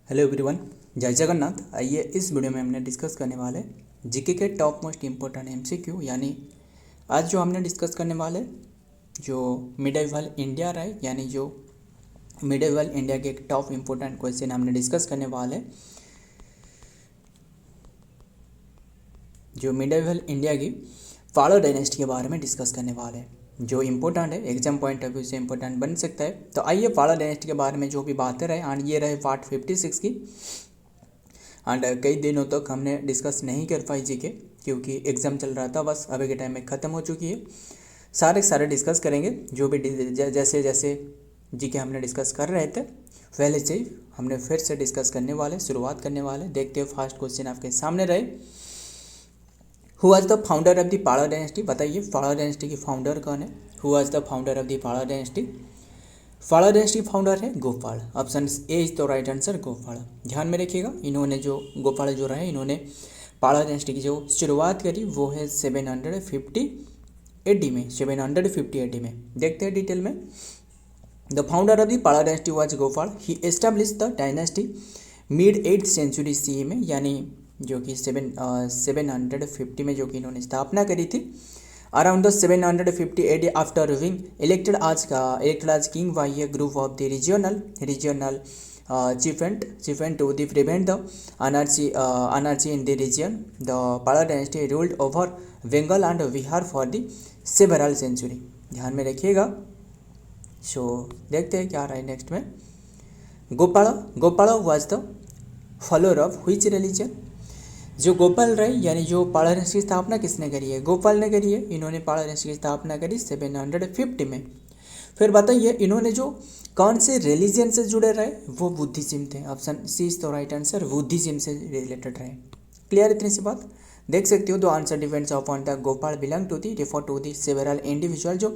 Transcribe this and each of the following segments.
Hello everyone, जय जगन्नाथ। आइए इस वीडियो में हमने डिस्कस करने वाले जीके के टॉप मोस्ट इम्पोर्टेंट एमसीक्यू, यानी आज जो हमने डिस्कस करने वाले जो मिडिवल इंडिया रहे, यानी जो मिडिवल इंडिया के एक टॉप इम्पोर्टेंट क्वेश्चन हमने डिस्कस करने वाले जो मिडिवल इंडिया की पालो डायनेस्टी के बारे में डिस्कस करने वाले जो इम्पोर्टेंट है, एग्जाम पॉइंट ऑफ व्यू से इम्पोर्टेंट बन सकता है। तो आइए पालो डायनेस्टी के बारे में जो भी बातें रहे, एंड ये रहे पार्ट 56 की। एंड कई दिनों तक हमने डिस्कस नहीं कर पाई जीके, क्योंकि एग्ज़ाम चल रहा था। बस अभी के टाइम में ख़त्म हो चुकी है। सारे डिस्कस करेंगे जो भी जैसे जैसे जीके हमने डिस्कस कर रहे थे पहले से ही हमने फिर से डिस्कस करने वाले, शुरुआत करने वाले। देखते हो फर्स्ट क्वेश्चन आपके सामने रहे, who was the founder of the Pala dynasty. बताइए पाला डायनेस्टी की फाउंडर कौन है? Who was the founder of the Pala dynasty? पाला डायनेस्टी फाउंडर है Gopal. Option A is the right answer, Gopal. ध्यान में रखिएगा, इन्होंने जो गोपाल जो रहे, इन्होंने पाला डायनेस्टी की जो शुरुआत करी वो है 750 AD में, 750 AD में। देखते हैं डिटेल में। The founder of the Pala dynasty was Gopal. He establish the dynasty mid 8th century CE में, यानी जो कि 750 में जो कि इन्होंने स्थापना करी थी। Around the 750 AD after being elected as king by a group of the regional chieftain to prevent the anarchy in the region. The Pala dynasty ruled over Bengal and Bihar for the several century. ध्यान में रखिएगा। सो देखते हैं क्या रहा है next में। Gopal was the follower of which religion? जो गोपाल रहे, यानी जो पाला डायनेस्टी की स्थापना किसने करी है? गोपाल ने करी है। इन्होंने पाला डायनेस्टी की स्थापना करी 750 में। फिर बताइए इन्होंने जो कौन से रिलीजन से जुड़े रहे? वो बुद्धिज्म थे। Option C is the right answer, Buddhism से रिलेटेड रहे। क्लियर इतनी सी बात? देख सकते हो the answer depends upon the Gopal belong to the refer to the several individual. जो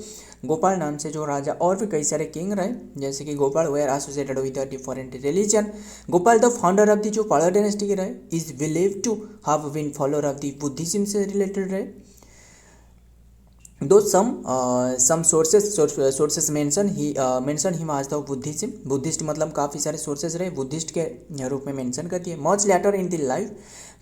गोपाल नाम से जो राजा और भी कई सारे किंग रहे, जैसे कि Gopal were associated with the different religion. Gopal the founder of the जो पाला डायनेस्टी के रहे is believe to have been follower of the Buddhism से रिलेटेड रहे। दो some sources mention him as the Buddhism। Buddhist मतलब काफ़ी सारे सोर्सेज रहे, बुद्धिस्ट के रूप में मेंशन कर दिए। Much later in the life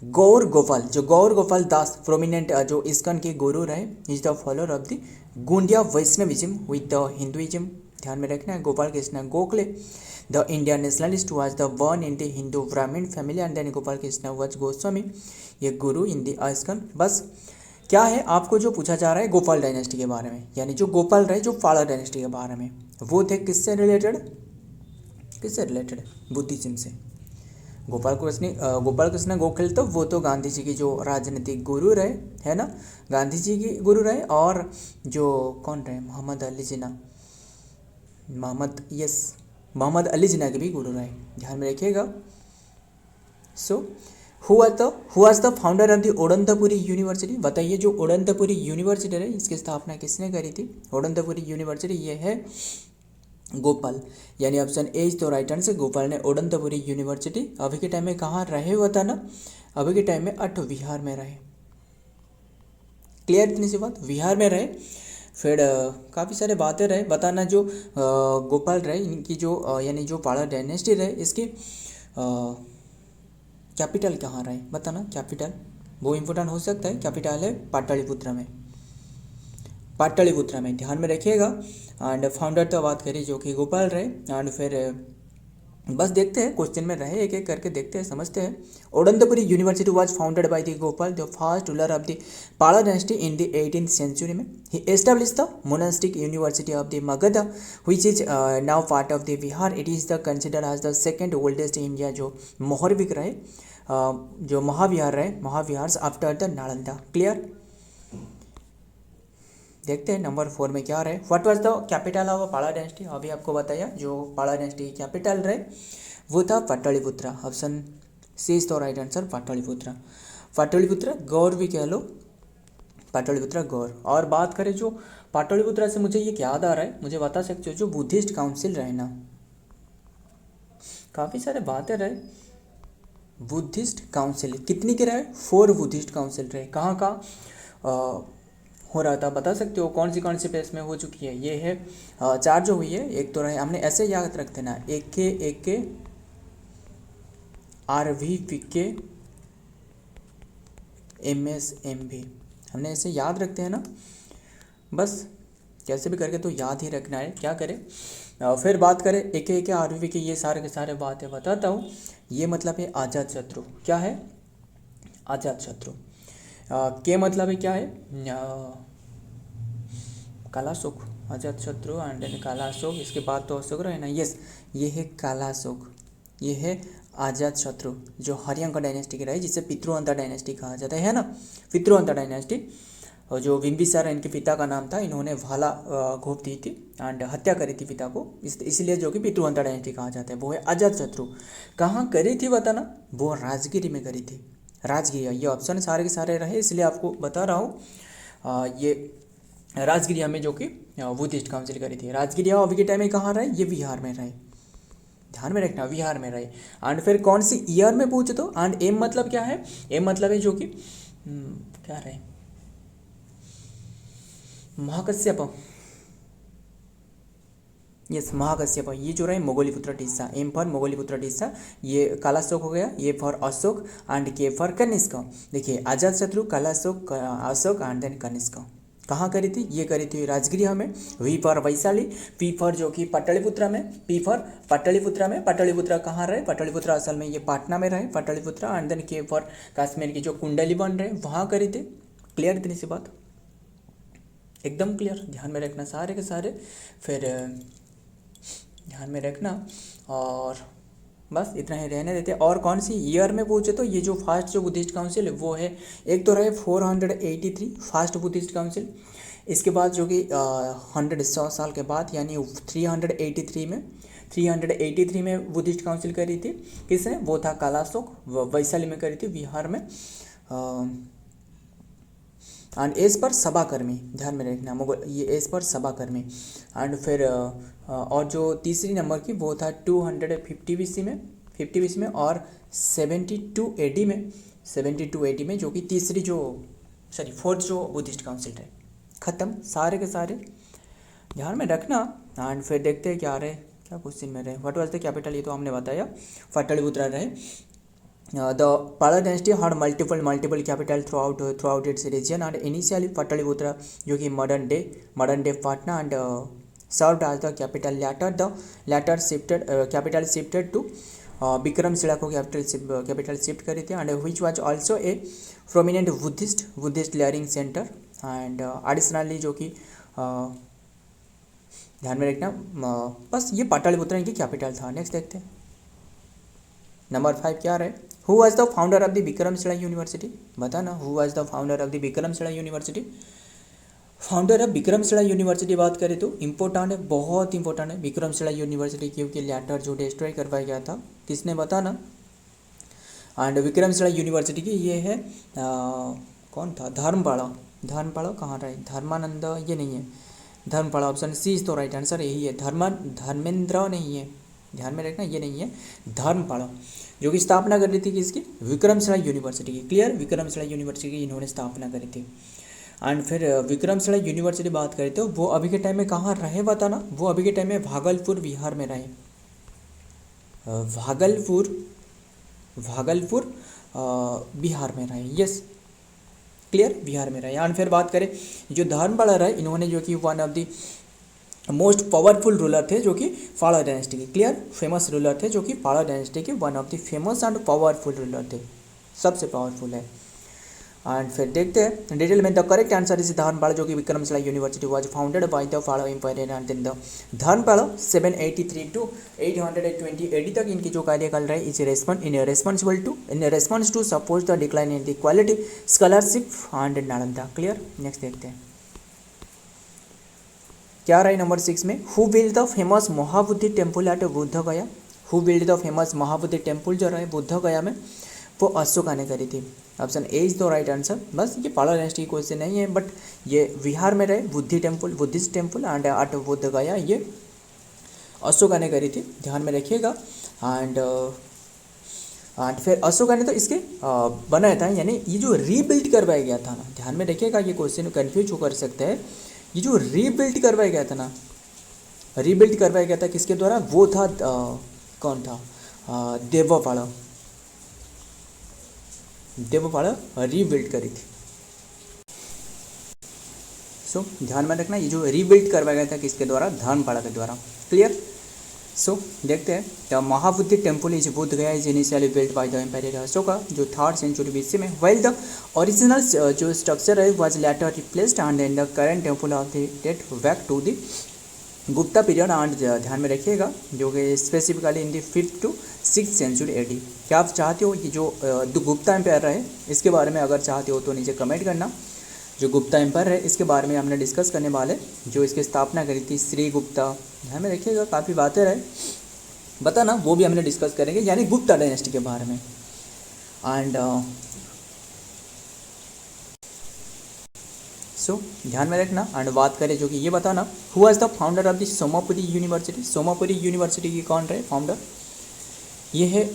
Gaur Gopal, जो गौर गोपाल दास प्रोमिनेंट जो इस्कन के गुरु रहे, is the follower of the Gaudiya Vaishnavism with the Hinduism. ध्यान में रखना है। Gopal Krishna Gokhale the Indian nationalist was the burn in the Hindu Brahmin family and then Gopal Krishna was Goswami, ये गुरु इन द इस्कन। बस क्या है, आपको जो पूछा जा रहा है गोपाल डायनेस्टी के बारे में, यानी जो गोपाल रहे जो पाला डायनेस्टी के बारे में, वो थे किससे रिलेटेड? बुद्धिज्म से। गोपाल कृष्ण गोखले तो वो तो गांधी जी की जो राजनीतिक गुरु रहे, है ना, गांधी जी की गुरु रहे। और जो कौन रहे, मोहम्मद अली जिन्ना के भी गुरु रहे। ध्यान में रखिएगा। So who was the founder of the Odantapuri university? बताइए जो ओडंतपुरी यूनिवर्सिटी है इसकी स्थापना किसने करी थी? ओडंतपुरी यूनिवर्सिटी ये है गोपाल, यानी option A is the right answer, Gopal ने ओडंतपुरी यूनिवर्सिटी। अभी के टाइम में कहाँ रहे बताना? अभी के टाइम में बिहार में रहे। क्लियर इतनी सी बात? बिहार में रहे। फिर काफ़ी सारे बातें रहे बताना। जो गोपाल रहे इनकी जो यानी जो पाला डायनेस्टी रहे, इसकी कैपिटल कहाँ रहे बताना? कैपिटल वो इम्पोर्टेंट हो सकता है। कैपिटल है पाटलिपुत्र में। ध्यान में रखिएगा। एंड फाउंडर तो बात करी जो कि गोपाल रहे। एंड फिर बस देखते हैं क्वेश्चन में रहे, एक एक करके देखते हैं, समझते हैं। Odantapuri university was founded by the Gopal, the first ruler of the Pala dynasty in the 18th century में। He establish the monastic university of the Magadh which is now part of the Bihar. It is the considered as the second oldest India. जो मोहरविक रहे, जो महाविहार रहे, Mahavihara after the Nalanda. Clear? देखते हैं number 4 में क्या रहे। What was the capital of पाला डायनेस्टी? अभी आपको बताया जो पाला डायनेस्टी की कैपिटल रहे वो था Pataliputra. Option C is the right answer, Pataliputra Gaur भी कह लो, पाटलिपुत्र गौर। और बात करें जो पाटलिपुत्र से मुझे ये याद आ रहा है, मुझे बता सकते हो जो बुद्धिस्ट काउंसिल रहे ना, काफ़ी सारे बातें रहे। बुद्धिस्ट काउंसिल कितनी के रहे? 4 बुद्धिस्ट काउंसिल रहे। कहाँ हो रहा था बता सकते हो? कौन सी प्लेस में हो चुकी है? ये है 4 जो हुई है। एक तो रहे, हमने ऐसे याद रखते ना, एक के RVPK MSMV, हमने ऐसे याद रखते हैं ना, बस कैसे भी करके तो याद ही रखना है। क्या करें, फिर बात करें एक एक RVPK, ये सारे के सारे बातें बताता हूँ। ये मतलब है आज़ाद शत्रु। क्या है? आज़ाद शत्रु। के मतलब है क्या है? काला अशोक, आज़ाद शत्रु एंड देन काला अशोक, इसके बाद तो अशोक रहे ना। यस, ये है काला अशोक, ये है आज़ाद शत्रु जो हरियांका डायनेस्टी के रहे, जिसे पितृहंता डायनेस्टी कहा जाता है ना, पितृहंता डायनेस्टी। और जो बिंबिसार इनके पिता का नाम था, इन्होंने भाला घोंप दी थी एंड हत्या करी थी पिता को, इसलिए जो कि पितृहंता डायनेस्टी कहा जाता है, वो है आज़ाद शत्रु। कहाँ करी थी बताना? वो राजगिरी में करी थी, राजगिरिया। ये ऑप्शन सारे के सारे रहे, इसलिए आपको बता रहा हूँ। ये राजगिरिया में जो कि बुद्धिस्ट काउंसिल करी थी। राजगिरिया अभी के टाइम में कहाँ रहे? ये बिहार में रहे, ध्यान में रखना, बिहार में रहे। एंड फिर कौन सी ईयर में पूछे तो, एंड एम मतलब क्या है? एम मतलब है जो कि क्या रहे, महाकश्यप, यस महाकश्यप, ये जो रहे मोगलीपुत्र टिस्सा। एम फॉर मोगलीपुत्र टिस्सा, ये कालाशोक हो गया, ये for Ashoka and K for Kanishka. देखिए Ajatashatru, Kalashoka, Ashoka and then Kanishka. कहाँ करी थी? ये करी थी राजगिरिया में। V for Vaishali, P for जो कि पाटलिपुत्रा में, पी फॉर पाटलिपुत्रा में। पाटलिपुत्रा कहाँ रहे? पाटलिपुत्रा असल में ये पाटना में रहे, पाटलिपुत्रा। एंड देन के फॉर काश्मीर की जो कुंडली बन रहे वहाँ करी थी। क्लियर इतनी सी बात? एकदम क्लियर, ध्यान में रखना सारे के सारे, फिर ध्यान में रखना। और बस इतना ही रहने देते। और कौन सी ईयर में पूछे तो ये जो फास्ट जो बुद्धिस्ट काउंसिल है वो है, एक तो रहे 483 फास्ट बुद्धिस्ट काउंसिल। इसके बाद जो कि 100 साल के बाद यानी 383 में बुद्धिस्ट काउंसिल करी थी। किसने? वो था कालाशोक, वैशाली में करी थी, बिहार में। एंड एज पर सभाकर्मी, ध्यान में रखना, मुगल ये एज पर सभाकर्मी। एंड फिर और जो तीसरी नंबर की वो था 250 BC में, 50 BC में, और 72 AD में जो कि तीसरी जो फोर्थ जो बुद्धिस्ट काउंसिल है। ख़त्म सारे के सारे, ध्यान में रखना। एंड फिर देखते हैं क्या रहे, क्या क्वेश्चन में रहे। व्हाट वाज द कैपिटल, ये तो हमने बताया, पाटलिपुत्रा रहे। The Pala dynasty had multiple capital throughout its region, and initially Pataliputra जो कि modern day Patna and served as the capital. Later capital shifted to Bikramshila को capital shift करी थी, and which was also a prominent Buddhist learning center. And additionally जो कि ध्यान में रखना, बस ये पाटलिपुत्रा इनकी कैपिटल था। नेक्स्ट देखते हैं नंबर 5 क्या रहे। Who was the founder of the Vikramshila university, बताना who was the founder of the Vikramshila university. Founder of Vikramshila university बात करें तो इम्पोर्टेंट है, बहुत इंपॉर्टेंट है विक्रमशिला यूनिवर्सिटी, क्योंकि लेटर जो डिस्ट्रॉय करवाया गया था, किसने बताना। एंड विक्रमशिला यूनिवर्सिटी की ये है कौन था? धर्मपाड़ा कहाँ रहे? धर्मानंद, ये नहीं है, धर्मपाड़ा ऑप्शन सी इज तो राइट आंसर, यही है। धर्मेंद्र नहीं है, ध्यान में रखना, ये नहीं है, धर्मपाड़ा, जो कि स्थापना कर रही थी किसकी? विक्रमशिला यूनिवर्सिटी की। क्लियर, विक्रमशिला यूनिवर्सिटी की इन्होंने स्थापना करी थी। एंड फिर विक्रमशिला यूनिवर्सिटी बात करें तो वो अभी के टाइम में कहाँ रहे बताना। वो अभी के टाइम में भागलपुर बिहार में रहे, भागलपुर बिहार में रहे। यस क्लियर, बिहार में रहे। एंड फिर बात करें जो धर्मपाड़ा रहे, इन्होंने जो कि one of the most powerful ruler थे जो कि पाला डायनेस्टी के। क्लियर, फेमस रूलर थे जो कि पाला डायनेस्टी के one of the famous and powerful ruler थे, सबसे पावरफुल है। एंड फिर देखते हैं डिटेल में। The correct answer is Dharmapala, जो कि Vikramashila university was founded by the Pala empire and then the Dharmapala 783 to 820 AD तक इनकी जो कार्यकाल रहे is in response to suppose the decline in the quality scholarship and Nalanda. Clear, next देखते हैं क्या रहे नंबर 6 में। Who build the famous Mahabodhi temple at Bodh Gaya. Who build the famous Mahabodhi temple जो रहे बुद्ध गया में, वो अशोका ने करी थी। Option A is the right answer. बस ये पाला डायनेस्टी क्वेश्चन नहीं है, बट ये बिहार में रहे Buddhist temple and at Bodh Gaya, ये अशोका ने करी थी, ध्यान में रखिएगा। एंड फिर अशोका ने तो इसके बनाया था, यानी ये जो रीबिल्ड करवाया गया था ना, ध्यान में रखिएगा, ये क्वेश्चन कन्फ्यूज कर सकते हैं। ये जो रीबिल्ड करवाया गया था ना, रीबिल्ड करवाया गया था किसके द्वारा? वो था कौन था? देवपाड़ा, देवपाड़ा रीबिल्ड करी थी। सो ध्यान में रखना, ये जो रीबिल्ड करवाया गया था किसके द्वारा, धर्मपाड़ा के द्वारा। क्लियर। सो देखते हैं, the महाबुद्धि temple is Bodh Gaya is initially built by the empire Ashoka जो 3rd सेंचुरी बीसी में, वेल द ओरिजिनल जो स्ट्रक्चर है was later replaced and in the current temple of the date back to the Gupta period and ध्यान में रखिएगा जो कि specifically in the 5th to 6th century AD. क्या आप चाहते हो कि जो गुप्ता एम्पायर है इसके बारे में अगर चाहते हो तो नीचे कमेंट करना। जो गुप्ता एम्पायर है इसके बारे में हमने डिस्कस करने वाले, जो इसकी स्थापना करी थी श्री गुप्ता, ध्यान में रखिएगा काफ़ी बातें रहे बताना, वो भी हमने डिस्कस करेंगे, यानी गुप्ता डायनेस्टी के बारे में। एंड सो ध्यान में रखना। एंड बात करें जो कि ये बताना, who was the founder of the Somapuri university. Somapuri university की कौन रहे फाउंडर, ये है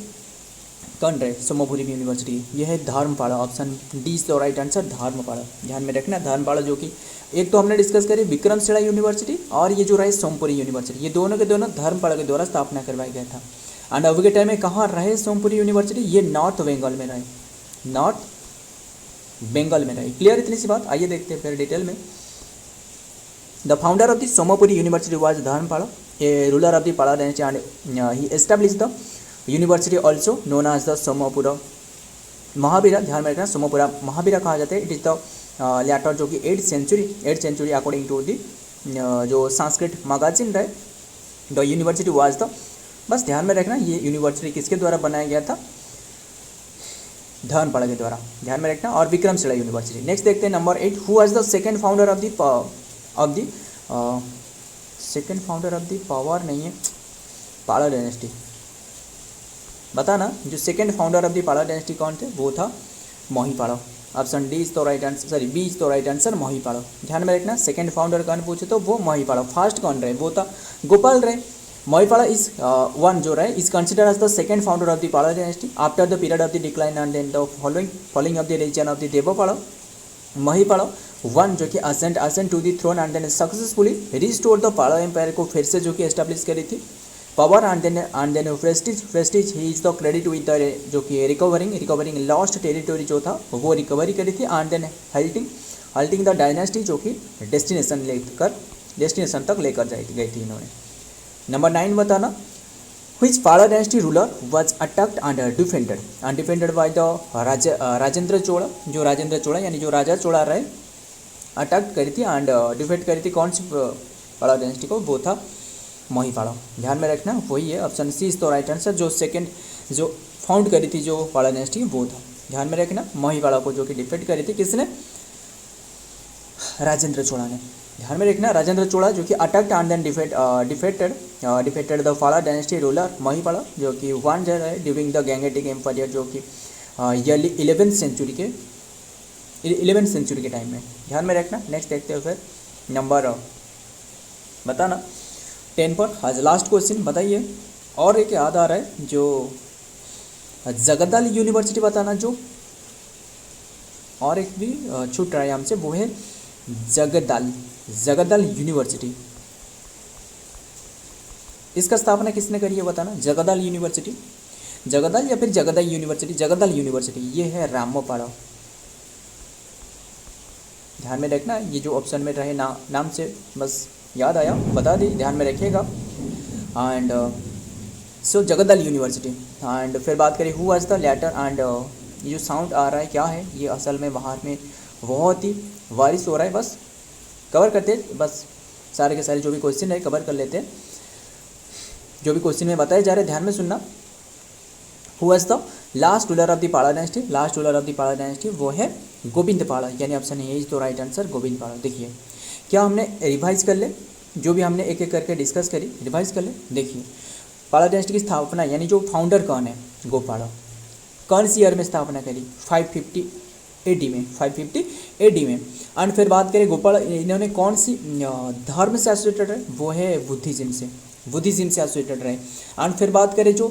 कौन रहे सोमापुरी यूनिवर्सिटी, ये है Dharmapala. Option D is the right answer, Dharmapala. ध्यान में रखना धर्मपाड़ा, जो कि एक तो हमने डिस्कस करी विक्रमशिला यूनिवर्सिटी और ये जो रहे सोमपुरी यूनिवर्सिटी, ये दोनों के दोनों धर्मपाड़ा के द्वारा स्थापना करवाया गया था। एंड अभी के टाइम में कहाँ रहे सोमपुरी यूनिवर्सिटी, ये नॉर्थ बंगाल में रहे, नॉर्थ बंगाल में रहे। क्लियर इतनी सी बात। आइए देखते हैं फिर डिटेल में। The founder of the Somapuri university was Dharmapala, a ruler of the Pala dynasty and he established the university also known as the Somapura Mahavira. ध्यान में रखना सोमापुरा महावीरा कहा जाता है। इट इज़ द लेटर जो कि 8th century according to the जो संस्कृत मैगजीन रहे। द यूनिवर्सिटी वाज द, बस ध्यान में रखना ये यूनिवर्सिटी किसके द्वारा बनाया गया था, धर्मपाड़ा के द्वारा, ध्यान में रखना। और विक्रमशिला यूनिवर्सिटी। नेक्स्ट देखते हैं number 8, who was the second founder of the second founder of the power नहीं है पाड़ा डायनेस्टी, बताना जो second founder of the Pala dynasty कौन थे, वो था मोहीपाड़ा। ऑप्शन डी इज तो right answer, sorry B is तो राइट आंसर, मोहीपाड़ा। ध्यान में रखना सेकंड फाउंडर कौन पूछे तो वो मोहीपाड़ा। फर्स्ट कौन रहे, वो था गोपाल रहे। मोहीपाड़ा इज वन जो रहे is consider as the second founder of the Pala dynasty after the period of the decline and then the following of the region of the Devapala. Mahipala one जो कि ascent to the throne and then successfully restore the Pala empire को फिर से जो कि establish करी थी। Power and then prestige he is the credit with the जो कि रिकवरिंग लॉस्ट टेरिटोरी जो था वो रिकवरी करी थी। And then halting the dynasty जो कि डेस्टिनेशन तक लेकर गई थी इन्होंने। नंबर 9 बताना, which Pala dynasty ruler was attacked and defended by the Rajendra Chola. जो राजेंद्र चोला यानी जो राजा चोला रहे अटैक करी थी एंड डिफेंड करी थी कौन सी पाड़ा डायनेस्टी को, वो था मोहीपाड़ा। ध्यान में रखना वही है, ऑप्शन सी इज तो राइट आंसर। जो सेकंड जो फाउंड करी थी जो पाड़ा डायनेस्टी वो था, ध्यान में रखना मोहीपाड़ा को जो कि डिफेंड करी थी किसने, राजेंद्र चोला ने। ध्यान में रखना राजेंद्र चोला जो कि attacked and then defeated the Pala dynasty ruler Mahipala जो कि वन जो है ड्यूरिंग द गैंगेटिक एम्पायर जो कि ईयरली 11th सेंचुरी के टाइम में। ध्यान में रखना। नेक्स्ट देखते हो फिर नंबर बताना 10 पर आज लास्ट क्वेश्चन बताइए। और एक याद आ रहा है जो जगदल यूनिवर्सिटी बताना, जो और एक भी छूट रहा है हमसे, वो है जगदल यूनिवर्सिटी। इसका स्थापना किसने करी है बताना, जगदल यूनिवर्सिटी, जगदल या फिर जगदल यूनिवर्सिटी। जगदल यूनिवर्सिटी ये है रामोपाड़ा। ध्यान में रखना ये जो ऑप्शन में रहे नाम से बस याद आया बता दी, ध्यान में रखिएगा। And so Jagaddala university. And फिर बात करें who was the later and ये जो साउंड आ रहा है क्या है, ये असल में बाहर में बहुत ही बारिश हो रहा है, बस कवर करते बस सारे के सारे जो भी क्वेश्चन है कवर कर लेते हैं। जो भी क्वेश्चन में बताए जा रहे ध्यान में सुनना। Who was the last ruler of the Pala dynasty, last ruler of the Pala dynasty वो है गोविंद पाड़ा, यानी ऑप्शन ए इज तो राइट आंसर गोविंद पाड़ा। देखिए क्या हमने रिवाइज कर ले, जो भी हमने एक एक करके डिस्कस करी रिवाइज कर ले। देखिए पाड़ा डायनेस्टी की स्थापना यानी जो फाउंडर कौन है, गोपाड़ा, कौन सी ईयर में स्थापना करी, 550 AD में, 550 AD में। एंड फिर बात करें गोपाल इन्होंने कौन सी धर्म से एसोसिएटेड है, वो है बुद्धिज्म से एसोसिएटेड रहे। एंड फिर बात करें जो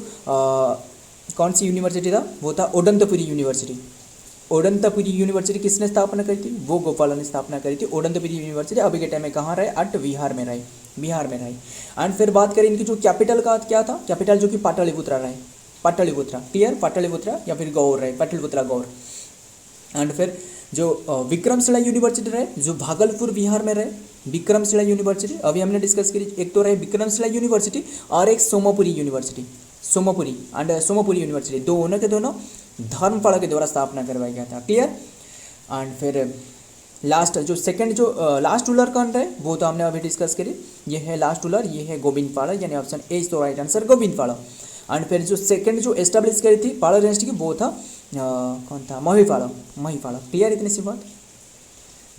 कौन सी यूनिवर्सिटी था, वो था ओडंतपुरी यूनिवर्सिटी। ओडंतपुरी यूनिवर्सिटी किसने स्थापना करी थी, वो गोपाल ने स्थापना करी थी। ओडंतपुरी यूनिवर्सिटी अभी के टाइम में कहाँ रहे, अट बिहार में रहे। एंड फिर बात करें इनकी जो कैपिटल का क्या था, कैपिटल जो कि पाटलिपुत्रा रहे, पाटलिपुत्रा, क्लियर, पाटलिपुत्रा या फिर गौर रहे, पाटलिपुत्रा गौर। एंड फिर जो विक्रमशिला यूनिवर्सिटी रहे जो भागलपुर बिहार में रहे, विक्रमशिला यूनिवर्सिटी अभी हमने डिस्कस करी, एक तो रहे विक्रमशिला यूनिवर्सिटी और एक सोमपुरी यूनिवर्सिटी, सोमपुरी यूनिवर्सिटी, दोनों के दोनों धर्मपाल के द्वारा स्थापना करवाया गया था। क्लियर। एंड फिर लास्ट जो सेकंड जो लास्ट रूलर कौन रहे वो तो हमने अभी डिस्कस करी, ये है लास्ट रूलर, ये है गोविंदपाल, यानी option A is the right answer, Govindpal. And फिर जो सेकंड जो एस्टेब्लिश करी थी पाल डायनेस्टी की वो था कौन था, महिपाल। क्लियर, इतनी सी बात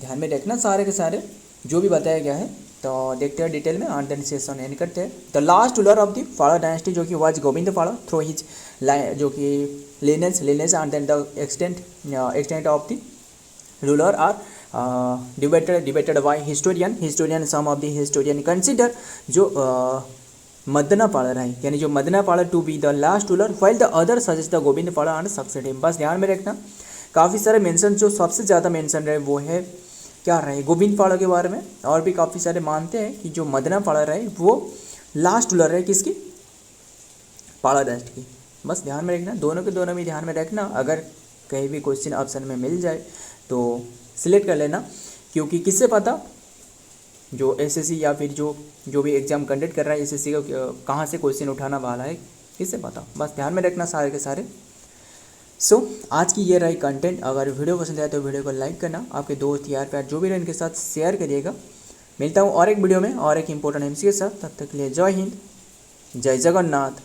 ध्यान में रखना, सारे के सारे जो भी बताया गया है। तो देखते हैं डिटेल में एंड देन सेशन एंड करते हैं। The last ruler of the Pala dynasty जो कि वाज गोविंदपाल थ्रू हिज जो कि lineage and then the extent of the ruler are debated by historian some of the historian consider जो मदनापाल रहे, यानी जो Madanapala to be the last ruler while the other suggest the Govindapala and succeed him। बस ध्यान में रखना, काफ़ी सारे मेंशन जो सबसे ज़्यादा मेंशन रहे वो है क्या रहे, गोविंदपाल के बारे में, और भी काफ़ी सारे मानते हैं कि जो मदनापाल रहे वो लास्ट रूलर रहे किसकी, पाल डायनेस्टी की। बस ध्यान में रखना, दोनों के दोनों भी ध्यान में रखना, अगर कहीं भी क्वेश्चन ऑप्शन में मिल जाए तो सिलेक्ट कर लेना, क्योंकि किससे पता जो एसएससी या फिर जो भी एग्ज़ाम कंडक्ट कर रहा है एसएससी का कहाँ से क्वेश्चन उठाना वाला है, किससे पता। बस ध्यान में रखना सारे के सारे। सो आज की ये रही कंटेंट। अगर वीडियो पसंद आए तो वीडियो को लाइक करना, आपके दोस्त यार प्यार जो भी रहे इनके साथ शेयर करिएगा। मिलता हूँ और एक वीडियो में और एक इंपॉर्टेंट एमसी के साथ, तब तक के लिए जय हिंद, जय जगन्नाथ।